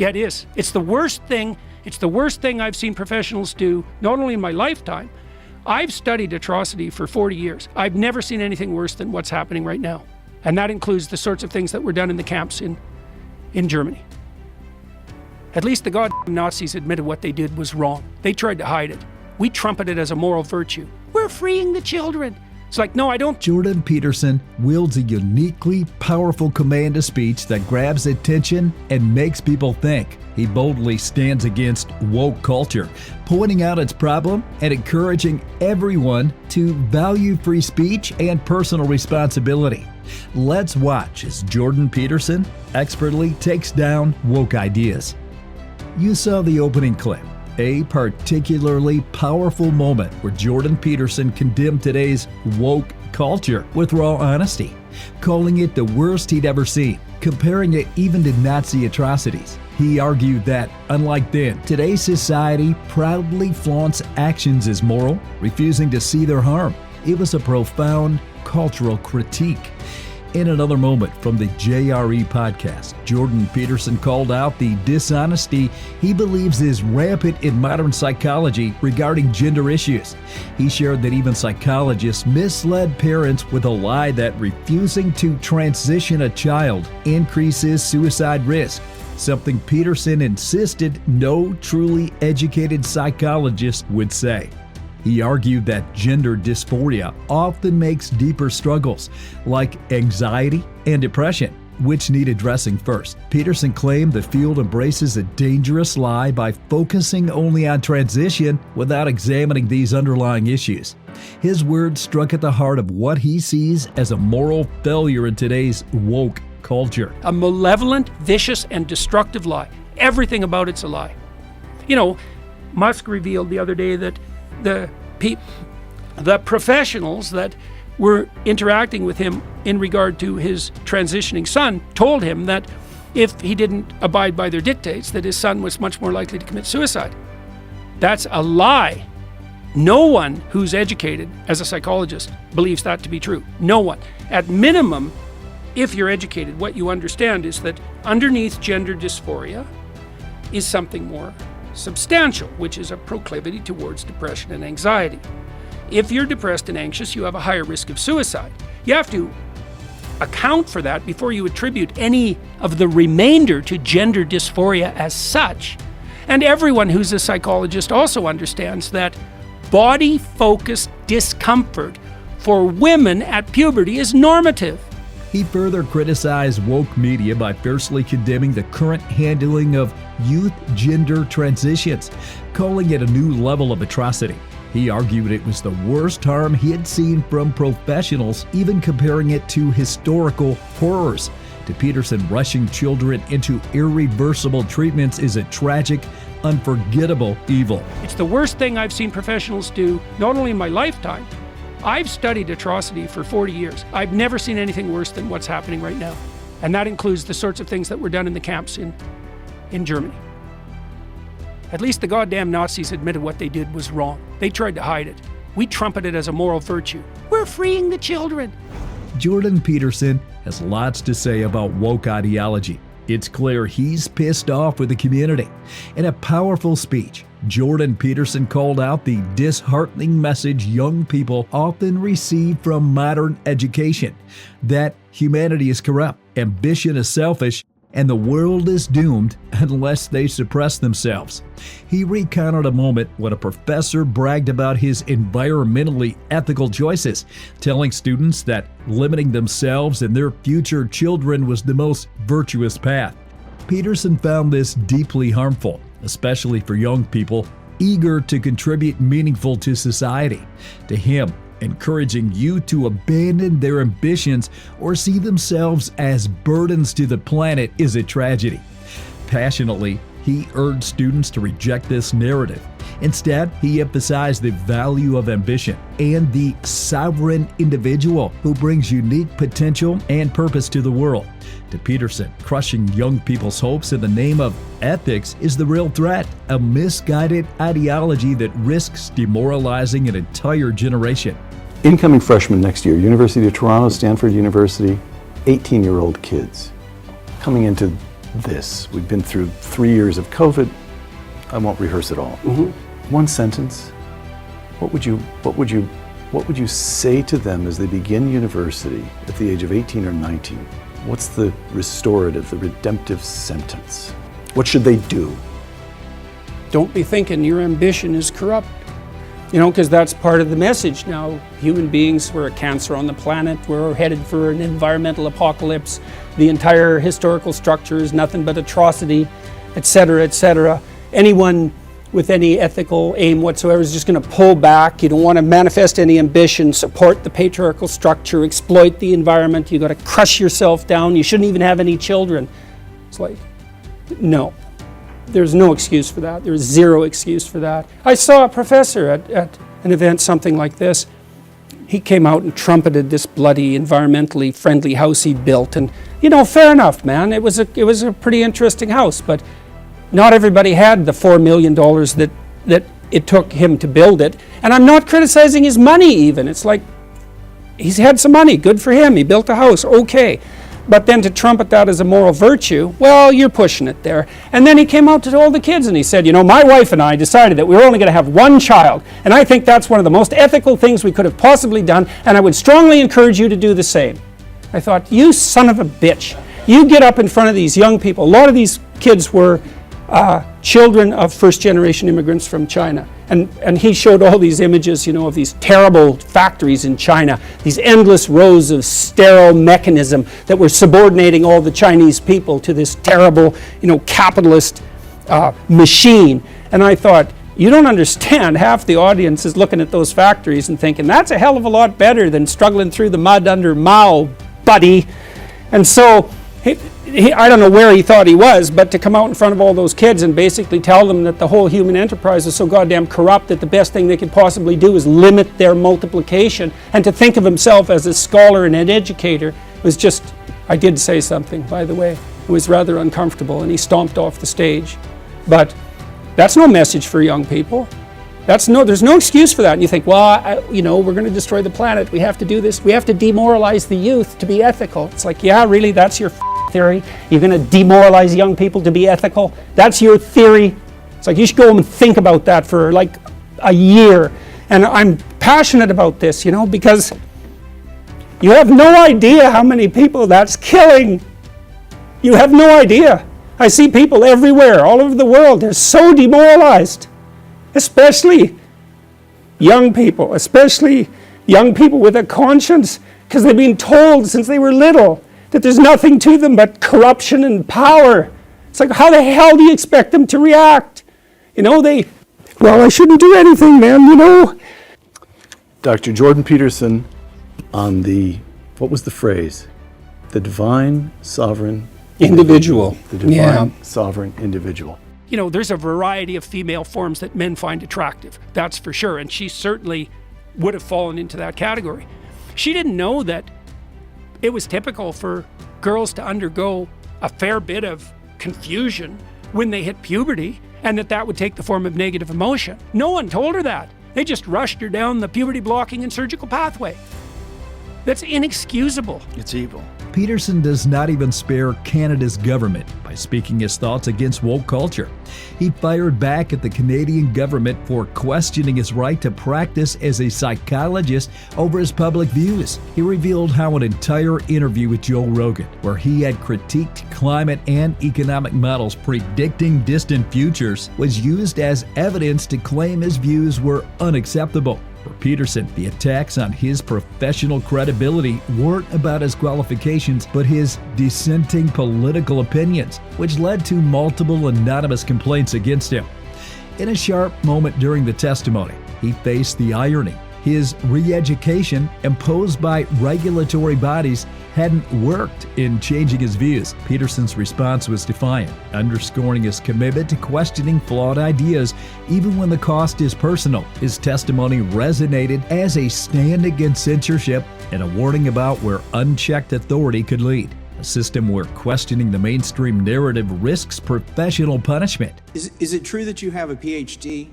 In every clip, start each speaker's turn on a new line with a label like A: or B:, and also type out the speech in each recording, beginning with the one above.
A: Yeah, it is. It's the worst thing. It's the worst thing I've seen professionals do, not only in my lifetime. I've studied atrocity for 40 years. I've never seen anything worse than what's happening right now. And that includes the sorts of things that were done in the camps in Germany. At least the goddamn Nazis admitted what they did was wrong. They tried to hide it. We trumpet it as a moral virtue. We're freeing the children. It's like, no, I don't.
B: Jordan Peterson wields a uniquely powerful command of speech that grabs attention and makes people think. He boldly stands against woke culture, pointing out its problem and encouraging everyone to value free speech and personal responsibility. Let's watch as Jordan Peterson expertly takes down woke ideas. You saw the opening clip. A particularly powerful moment where Jordan Peterson condemned today's woke culture with raw honesty, calling it the worst he'd ever seen, comparing it even to Nazi atrocities. He argued that, unlike then, today's society proudly flaunts actions as moral, refusing to see their harm. It was a profound cultural critique. In another moment from the JRE podcast, Jordan Peterson called out the dishonesty he believes is rampant in modern psychology regarding gender issues. He shared that even psychologists misled parents with a lie that refusing to transition a child increases suicide risk, something Peterson insisted no truly educated psychologist would say. He argued that gender dysphoria often makes deeper struggles, like anxiety and depression, which need addressing first. Peterson claimed the field embraces a dangerous lie by focusing only on transition without examining these underlying issues. His words struck at the heart of what he sees as a moral failure in today's woke culture.
A: A malevolent, vicious, and destructive lie. Everything about it's a lie. You know, Musk revealed the other day that the professionals that were interacting with him in regard to his transitioning son told him that if he didn't abide by their dictates, that his son was much more likely to commit suicide. That's a lie. No one who's educated as a psychologist believes that to be true. No one. At minimum, if you're educated, what you understand is that underneath gender dysphoria is something more substantial, which is a proclivity towards depression and anxiety. If you're depressed and anxious, you have a higher risk of suicide. You have to account for that before you attribute any of the remainder to gender dysphoria as such. And everyone who's a psychologist also understands that body-focused discomfort for women at puberty is normative.
B: He further criticized woke media by fiercely condemning the current handling of youth gender transitions, calling it a new level of atrocity. He argued it was the worst harm he had seen from professionals, even comparing it to historical horrors. To Peterson, rushing children into irreversible treatments is a tragic, unforgettable evil.
A: It's the worst thing I've seen professionals do, not only in my lifetime. I've studied atrocity for 40 years. I've never seen anything worse than what's happening right now. And that includes the sorts of things that were done in the camps in Germany. At least the goddamn Nazis admitted what they did was wrong. They tried to hide it. We trumpet it as a moral virtue. We're freeing the children.
B: Jordan Peterson has lots to say about woke ideology. It's clear he's pissed off with the community. In a powerful speech, Jordan Peterson called out the disheartening message young people often receive from modern education, that humanity is corrupt, ambition is selfish, and the world is doomed unless they suppress themselves. He recounted a moment when a professor bragged about his environmentally ethical choices, telling students that limiting themselves and their future children was the most virtuous path. Peterson found this deeply harmful, especially for young people eager to contribute meaningful to society. To him, encouraging youth to abandon their ambitions or see themselves as burdens to the planet is a tragedy. Passionately, he urged students to reject this narrative. Instead, he emphasized the value of ambition and the sovereign individual who brings unique potential and purpose to the world. To Peterson, crushing young people's hopes in the name of ethics is the real threat, a misguided ideology that risks demoralizing an entire generation.
C: Incoming freshmen next year, University of Toronto, Stanford University, 18-year-old kids coming into this? We've been through 3 years of COVID. I won't rehearse it all. One sentence. What would you say to them as they begin university at the age of 18 or 19? What's the restorative, the redemptive sentence? What should they do?
A: Don't be thinking your ambition is corrupt. You know, because that's part of the message now. Human beings, we're a cancer on the planet. We're headed for an environmental apocalypse. The entire historical structure is nothing but atrocity, etc., etc. Anyone with any ethical aim whatsoever is just going to pull back. You don't want to manifest any ambition, support the patriarchal structure, exploit the environment. You've got to crush yourself down. You shouldn't even have any children. It's like, no. There's no excuse for that. There's zero excuse for that. I saw a professor at an event, something like this. He came out and trumpeted this bloody, environmentally friendly house he built. And, you know, fair enough, man. It was a pretty interesting house, but not everybody had the $4 million that it took him to build it. And I'm not criticizing his money even. It's like, he's had some money. Good for him. He built a house. Okay. But then to trumpet that as a moral virtue, well, you're pushing it there. And then he came out to all the kids and he said, you know, my wife and I decided that we were only going to have one child. And I think that's one of the most ethical things we could have possibly done. And I would strongly encourage you to do the same. I thought, you son of a bitch. You get up in front of these young people. A lot of these kids were children of first-generation immigrants from China. And he showed all these images, you know, of these terrible factories in China, these endless rows of sterile mechanism that were subordinating all the Chinese people to this terrible, you know, capitalist machine. And I thought, you don't understand. Half the audience is looking at those factories and thinking, that's a hell of a lot better than struggling through the mud under Mao, buddy. And so, I don't know where he thought he was, but to come out in front of all those kids and basically tell them that the whole human enterprise is so goddamn corrupt that the best thing they could possibly do is limit their multiplication, and to think of himself as a scholar and an educator was just, I did say something, by the way. It was rather uncomfortable, and he stomped off the stage. But that's no message for young people. There's no excuse for that. And you think, well, you know, we're going to destroy the planet. We have to do this. We have to demoralize the youth to be ethical. It's like, yeah, really, that's your theory? You're going to demoralize young people to be ethical? That's your theory? It's like, you should go home and think about that for like a year. And I'm passionate about this, you know, because you have no idea how many people that's killing. You have no idea. I see people everywhere, all over the world. They're so demoralized. Especially young people with a conscience, because they've been told since they were little that there's nothing to them but corruption and power. It's like, how the hell do you expect them to react? You know, well, I shouldn't do anything, man, you know.
C: Dr. Jordan Peterson on what was the phrase? The divine sovereign
A: individual.
C: The divine sovereign individual.
A: You know, there's a variety of female forms that men find attractive, that's for sure, and she certainly would have fallen into that category. She didn't know that it was typical for girls to undergo a fair bit of confusion when they hit puberty, and that would take the form of negative emotion. No one told her that. They just rushed her down the puberty blocking and surgical pathway. That's inexcusable.
C: It's evil.
B: Peterson does not even spare Canada's government by speaking his thoughts against woke culture. He fired back at the Canadian government for questioning his right to practice as a psychologist over his public views. He revealed how an entire interview with Joe Rogan, where he had critiqued climate and economic models predicting distant futures, was used as evidence to claim his views were unacceptable. For Peterson, the attacks on his professional credibility weren't about his qualifications, but his dissenting political opinions, which led to multiple anonymous complaints against him. In a sharp moment during the testimony, he faced the irony. His re-education, imposed by regulatory bodies, hadn't worked in changing his views. Peterson's response was defiant, underscoring his commitment to questioning flawed ideas, even when the cost is personal. His testimony resonated as a stand against censorship and a warning about where unchecked authority could lead. A system where questioning the mainstream narrative risks professional punishment.
D: Is it true that you have a PhD?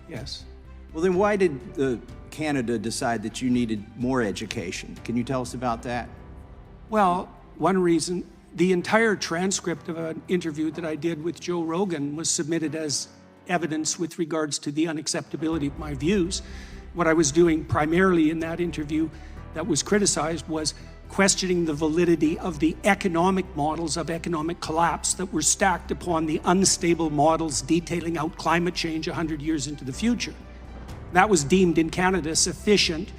E: Yes.
D: Well, then why did Canada decide that you needed more education? Can you tell us about that?
E: Well, one reason
A: The entire transcript of an interview that I did with Joe Rogan was submitted as evidence with regards to the unacceptability of my views. What I was doing primarily in that interview that was criticized was questioning the validity of the economic models of economic collapse that were stacked upon the unstable models detailing out climate change 100 years into the future. That was deemed in Canada sufficient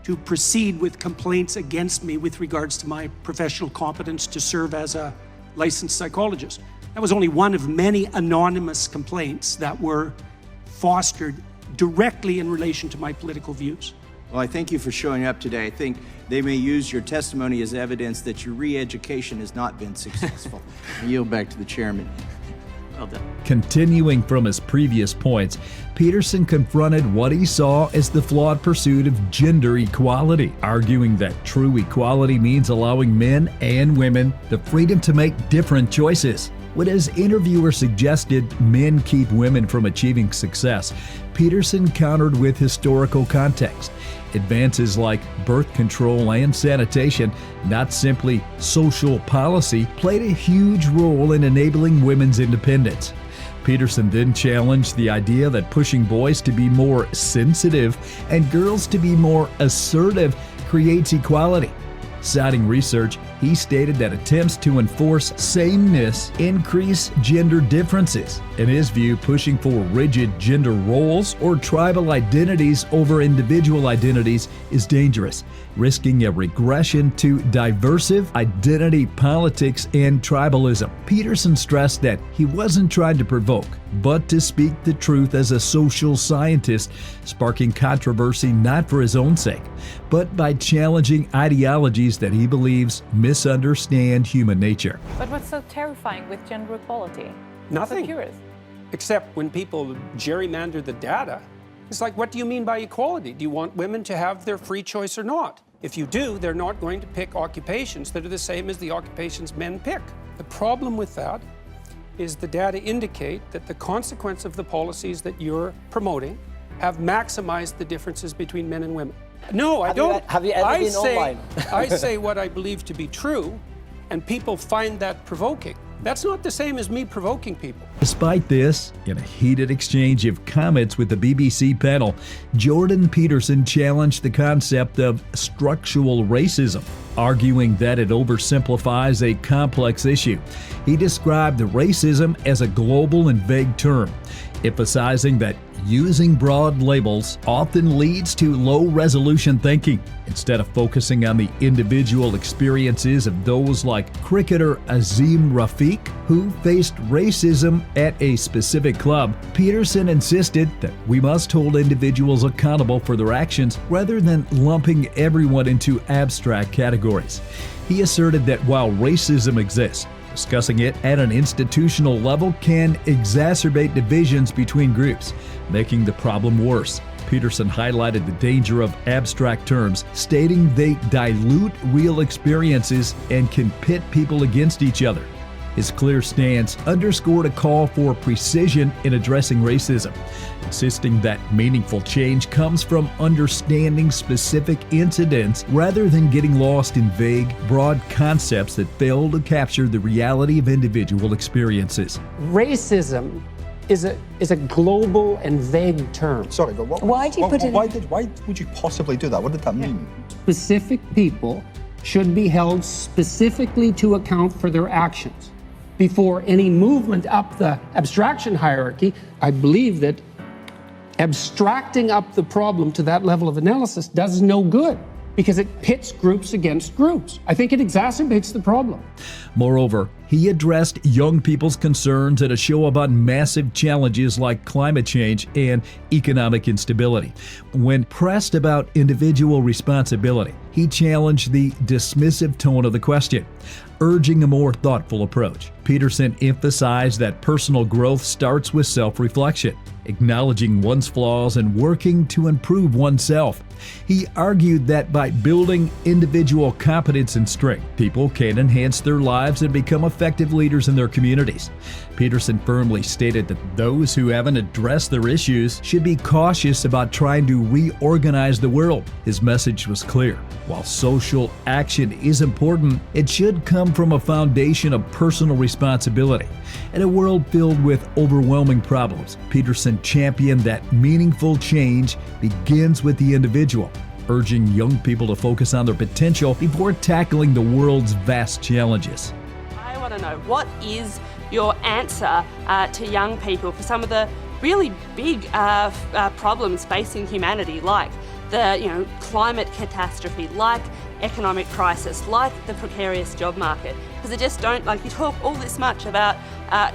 A: to proceed with complaints against me with regards to my professional competence to serve as a licensed psychologist. That was only one of many anonymous complaints that were fostered directly in relation to my political views.
D: Well, I thank you for showing up today. I think they may use your testimony as evidence that your re-education has not been successful. I yield back to the chairman. Well done.
B: Continuing from his previous points, Peterson confronted what he saw as the flawed pursuit of gender equality, arguing that true equality means allowing men and women the freedom to make different choices. When his interviewer suggested men keep women from achieving success, Peterson countered with historical context. Advances like birth control and sanitation, not simply social policy, played a huge role in enabling women's independence. Peterson then challenged the idea that pushing boys to be more sensitive and girls to be more assertive creates equality. Citing research, he stated that attempts to enforce sameness increase gender differences. In his view, pushing for rigid gender roles or tribal identities over individual identities is dangerous, risking a regression to diversive identity politics and tribalism. Peterson stressed that he wasn't trying to provoke, but to speak the truth as a social scientist, sparking controversy not for his own sake, but by challenging ideologies that he believes misunderstand human nature.
E: But what's so terrifying with gender equality?
A: Nothing.
E: So curious.
A: Except when people gerrymander the data, it's like, what do you mean by equality? Do you want women to have their free choice or not? If you do, they're not going to pick occupations that are the same as the occupations men pick. The problem with that is the data indicate that the consequence of the policies that you're promoting have maximized the differences between men and women. No, I don't.
F: Have you ever been online?
A: I say what I believe to be true, and people find that provoking. That's not the same as me provoking people.
B: Despite this, in a heated exchange of comments with the BBC panel, Jordan Peterson challenged the concept of structural racism, arguing that it oversimplifies a complex issue. He described racism as a global and vague term, emphasizing that using broad labels often leads to low-resolution thinking. Instead of focusing on the individual experiences of those like cricketer Azim Rafiq, who faced racism at a specific club, Peterson insisted that we must hold individuals accountable for their actions rather than lumping everyone into abstract categories. He asserted that while racism exists, discussing it at an institutional level can exacerbate divisions between groups, making the problem worse. Peterson highlighted the danger of abstract terms, stating they dilute real experiences and can pit people against each other. His clear stance underscored a call for precision in addressing racism, insisting that meaningful change comes from understanding specific incidents rather than getting lost in vague, broad concepts that fail to capture the reality of individual experiences.
G: Racism is a global and vague term.
H: Sorry, but
E: Why do you put it in?
H: Why would you possibly do that? What did that mean?
G: Specific people should be held specifically to account for their actions. Before any movement up the abstraction hierarchy, I believe that abstracting up the problem to that level of analysis does no good because it pits groups against groups. I think it exacerbates the problem.
B: Moreover, he addressed young people's concerns at a show about massive challenges like climate change and economic instability. When pressed about individual responsibility, he challenged the dismissive tone of the question, urging a more thoughtful approach. Peterson emphasized that personal growth starts with self-reflection, acknowledging one's flaws and working to improve oneself. He argued that by building individual competence and strength, people can enhance their lives and become effective leaders in their communities. Peterson firmly stated that those who haven't addressed their issues should be cautious about trying to reorganize the world. His message was clear. While social action is important, it should come from a foundation of personal responsibility. In a world filled with overwhelming problems, Peterson championed that meaningful change begins with the individual, urging young people to focus on their potential before tackling the world's vast challenges.
F: I want to know, what is your answer to young people for some of the really big problems facing humanity, like the climate catastrophe, like economic crisis, like the precarious job market? Because they just don't, you talk all this much about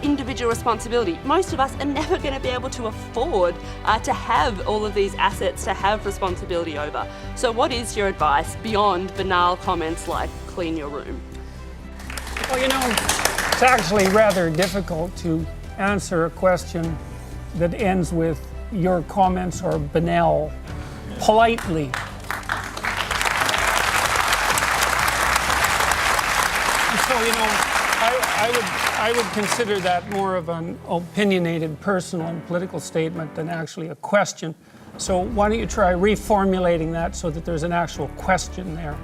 F: individual responsibility. Most of us are never going to be able to afford to have all of these assets to have responsibility over. So what is your advice beyond banal comments like clean your room?
A: Well, it's actually rather difficult to answer a question that ends with your comments are banal politely. So, I would consider that more of an opinionated personal and political statement than actually a question. So why don't you try reformulating that so that there's an actual question there?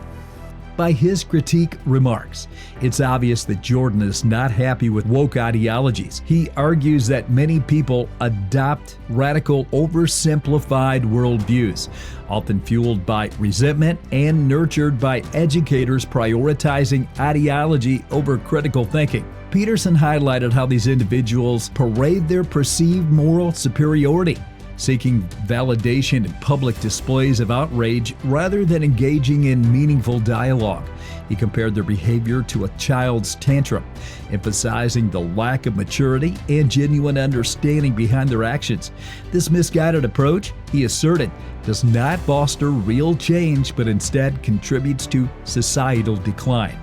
B: By his critique remarks, it's obvious that Jordan is not happy with woke ideologies. He argues that many people adopt radical, oversimplified worldviews, often fueled by resentment and nurtured by educators prioritizing ideology over critical thinking. Peterson highlighted how these individuals parade their perceived moral superiority, seeking validation in public displays of outrage rather than engaging in meaningful dialogue. He compared their behavior to a child's tantrum, emphasizing the lack of maturity and genuine understanding behind their actions. This misguided approach, he asserted, does not foster real change, but instead contributes to societal decline.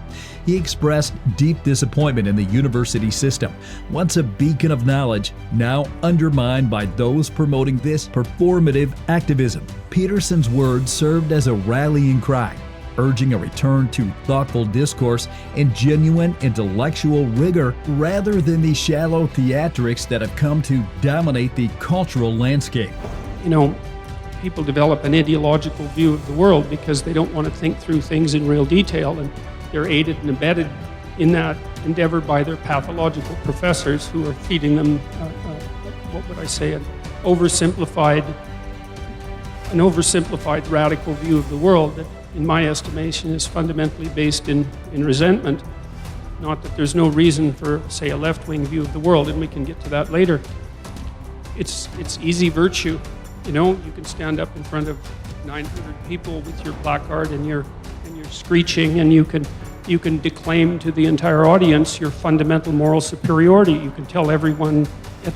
B: He expressed deep disappointment in the university system, once a beacon of knowledge, now undermined by those promoting this performative activism. Peterson's words served as a rallying cry, urging a return to thoughtful discourse and genuine intellectual rigor rather than the shallow theatrics that have come to dominate the cultural landscape.
A: People develop an ideological view of the world because they don't want to think through things in real detail, and they're aided and abetted in that endeavor by their pathological professors who are feeding them, an oversimplified radical view of the world that, in my estimation, is fundamentally based in resentment. Not that there's no reason for, say, a left-wing view of the world, and we can get to that later. It's easy virtue. You can stand up in front of 900 people with your placard and your screeching, and you can declaim to the entire audience your fundamental moral superiority. You can tell everyone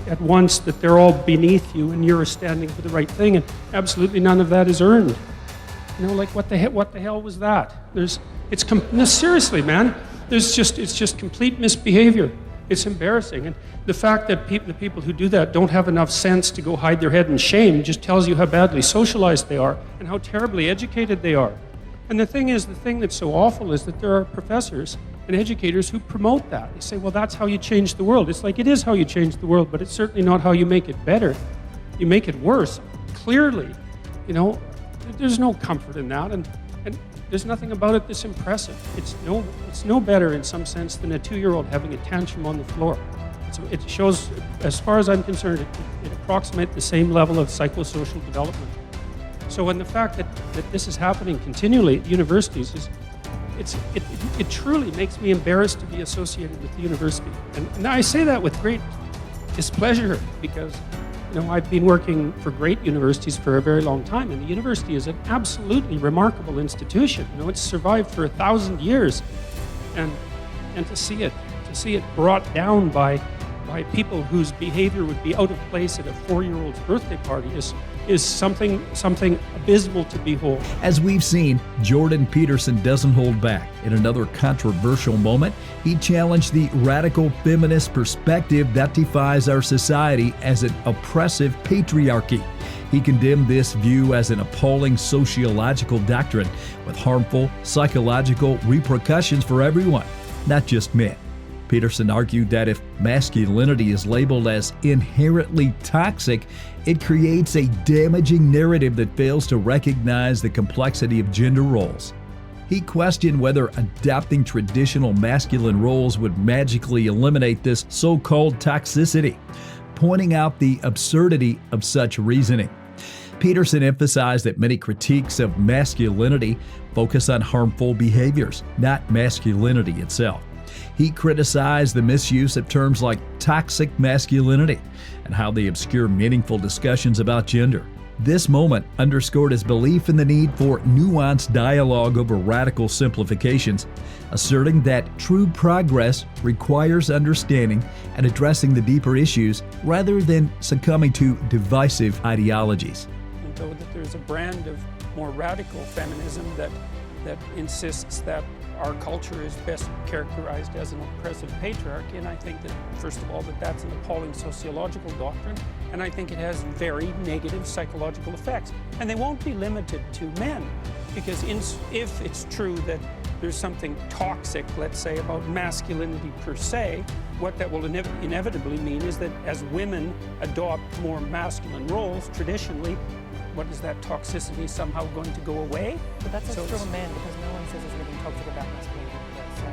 A: at once that they're all beneath you and you're standing for the right thing, and absolutely none of that is earned. What the hell was that? Seriously, man. It's just complete misbehavior. It's embarrassing. And the fact that the people who do that don't have enough sense to go hide their head in shame just tells you how badly socialized they are and how terribly educated they are. And the thing that's so awful is that there are professors and educators who promote that. They say, well, that's how you change the world. It's like, it is how you change the world, but it's certainly not how you make it better. You make it worse, clearly. There's no comfort in that, and there's nothing about it that's impressive. It's no better in some sense than a 2-year-old having a tantrum on the floor. It shows, as far as I'm concerned, it approximates the same level of psychosocial development. So when the fact that this is happening continually at universities it truly makes me embarrassed to be associated with the university. And I say that with great displeasure because I've been working for great universities for a very long time, and the university is an absolutely remarkable institution. It's survived for 1,000 years, and to see it brought down by by people whose behavior would be out of place at a 4-year-old's birthday party is something abysmal to behold.
B: As we've seen, Jordan Peterson doesn't hold back. In another controversial moment, he challenged the radical feminist perspective that defies our society as an oppressive patriarchy. He condemned this view as an appalling sociological doctrine with harmful psychological repercussions for everyone, not just men. Peterson argued that if masculinity is labeled as inherently toxic, it creates a damaging narrative that fails to recognize the complexity of gender roles. He questioned whether adopting traditional masculine roles would magically eliminate this so-called toxicity, pointing out the absurdity of such reasoning. Peterson emphasized that many critiques of masculinity focus on harmful behaviors, not masculinity itself. He criticized the misuse of terms like toxic masculinity and how they obscure meaningful discussions about gender. This moment underscored his belief in the need for nuanced dialogue over radical simplifications, asserting that true progress requires understanding and addressing the deeper issues rather than succumbing to divisive ideologies.
A: Though that there's a brand of more radical feminism that insists that our culture is best characterized as an oppressive patriarchy, and I think that, first of all, that's an appalling sociological doctrine, and I think it has very negative psychological effects. And they won't be limited to men, because if it's true that there's something toxic, let's say, about masculinity per se, what that will inevitably mean is that as women adopt more masculine roles, traditionally, what is that toxicity somehow going to go away?
E: But that's a straw man, because no one says there's anything toxic about masculinity per se.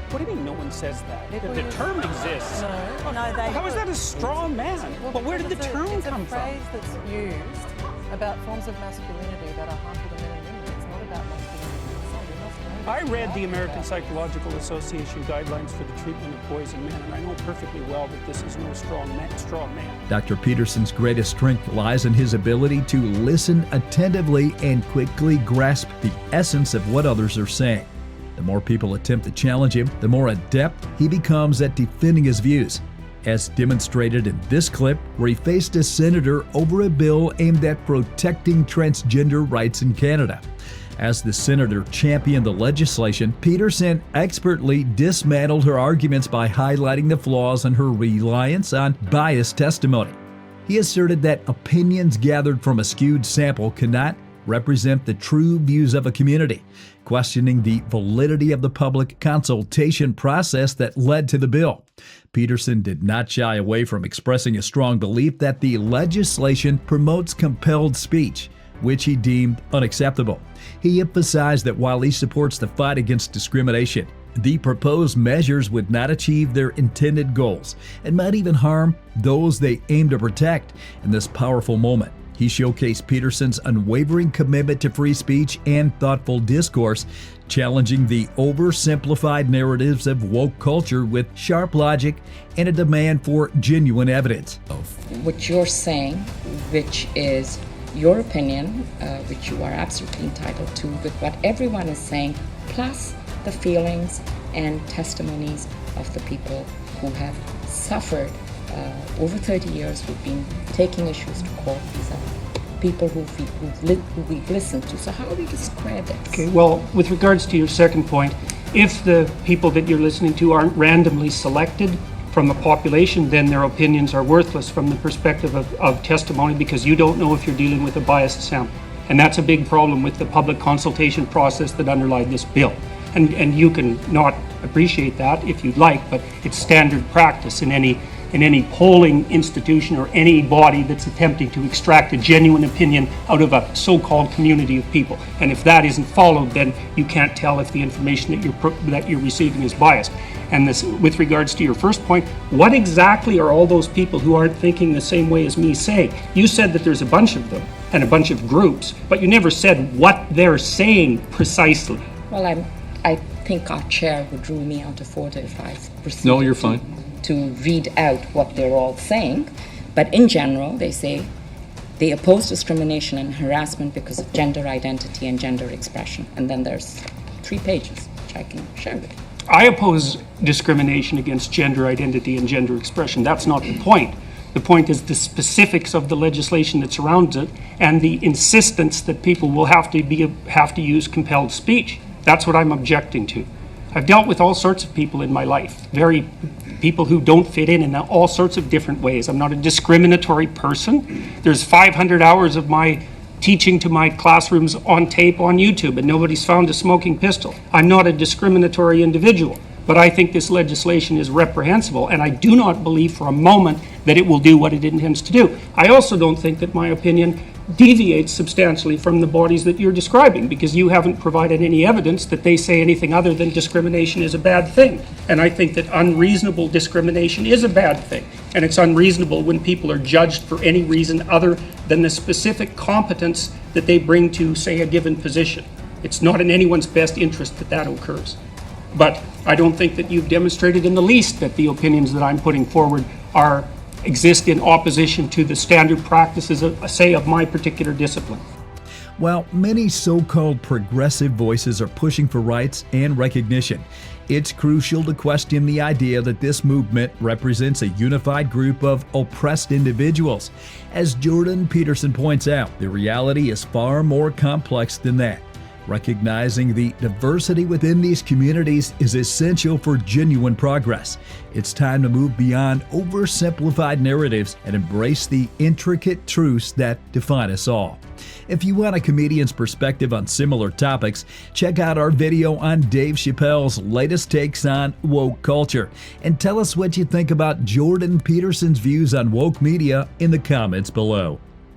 A: What do you mean no one says that? The term exists.
E: No, they...
A: How is that a straw man? Well, where did the term come from?
E: It's a phrase that's used about forms of masculinity that are harmful to men and women. It's not about masculinity per se. You must know that.
A: I read the American Psychological Association guidelines for the treatment of boys and men, and I know perfectly well that this is no straw man.
B: Dr. Peterson's greatest strength lies in his ability to listen attentively and quickly grasp the essence of what others are saying. The more people attempt to challenge him, the more adept he becomes at defending his views, as demonstrated in this clip where he faced a senator over a bill aimed at protecting transgender rights in Canada. As the senator championed the legislation, Peterson expertly dismantled her arguments by highlighting the flaws in her reliance on biased testimony. He asserted that opinions gathered from a skewed sample cannot represent the true views of a community, questioning the validity of the public consultation process that led to the bill. Peterson did not shy away from expressing a strong belief that the legislation promotes compelled speech, which he deemed unacceptable. He emphasized that while he supports the fight against discrimination, the proposed measures would not achieve their intended goals and might even harm those they aim to protect. In this powerful moment, he showcased Peterson's unwavering commitment to free speech and thoughtful discourse, challenging the oversimplified narratives of woke culture with sharp logic and a demand for genuine evidence.
I: What you're saying, which is your opinion, which you are absolutely entitled to, with what everyone is saying, plus the feelings and testimonies of the people who have suffered over 30 years, who've been taking issues to court. These are people who we've listened to. So how do you describe it?
G: Okay, well, with regards to your second point, if the people that you're listening to aren't randomly selected from a population, then their opinions are worthless from the perspective of testimony, because you don't know if you're dealing with a biased sample. And that's a big problem with the public consultation process that underlied this bill. And you can not appreciate that if you'd like, but it's standard practice in any polling institution or any body that's attempting to extract a genuine opinion out of a so-called community of people. And if that isn't followed, then you can't tell if the information that you're receiving is biased. And this, with regards to your first point, what exactly are all those people who aren't thinking the same way as me saying? You said that there's a bunch of them and a bunch of groups, but you never said what they're saying precisely.
I: Well, I think our chair would rule me out of order if I proceeded.
C: No, you're fine.
I: To read out what they're all saying. But in general, they say they oppose discrimination and harassment because of gender identity and gender expression. And then there's 3 pages, which I can share with you.
A: I oppose discrimination against gender identity and gender expression. That's not the point. The point is the specifics of the legislation that surrounds it and the insistence that people will have to use compelled speech. That's what I'm objecting to. I've dealt with all sorts of people in my life, people who don't fit in all sorts of different ways. I'm not a discriminatory person. There's 500 hours of my teaching to my classrooms on tape on YouTube, and nobody's found a smoking pistol. I'm not a discriminatory individual, but I think this legislation is reprehensible, and I do not believe for a moment that it will do what it intends to do. I also don't think that my opinion deviates substantially from the bodies that you're describing, because you haven't provided any evidence that they say anything other than discrimination is a bad thing. And I think that unreasonable discrimination is a bad thing. And it's unreasonable when people are judged for any reason other than the specific competence that they bring to, say, a given position. It's not in anyone's best interest that that occurs. But I don't think that you've demonstrated in the least that the opinions that I'm putting forward exist in opposition to the standard practices, of my particular discipline.
B: While many so-called progressive voices are pushing for rights and recognition, it's crucial to question the idea that this movement represents a unified group of oppressed individuals. As Jordan Peterson points out, the reality is far more complex than that. Recognizing the diversity within these communities is essential for genuine progress. It's time to move beyond oversimplified narratives and embrace the intricate truths that define us all. If you want a comedian's perspective on similar topics, check out our video on Dave Chappelle's latest takes on woke culture. And tell us what you think about Jordan Peterson's views on woke media in the comments below.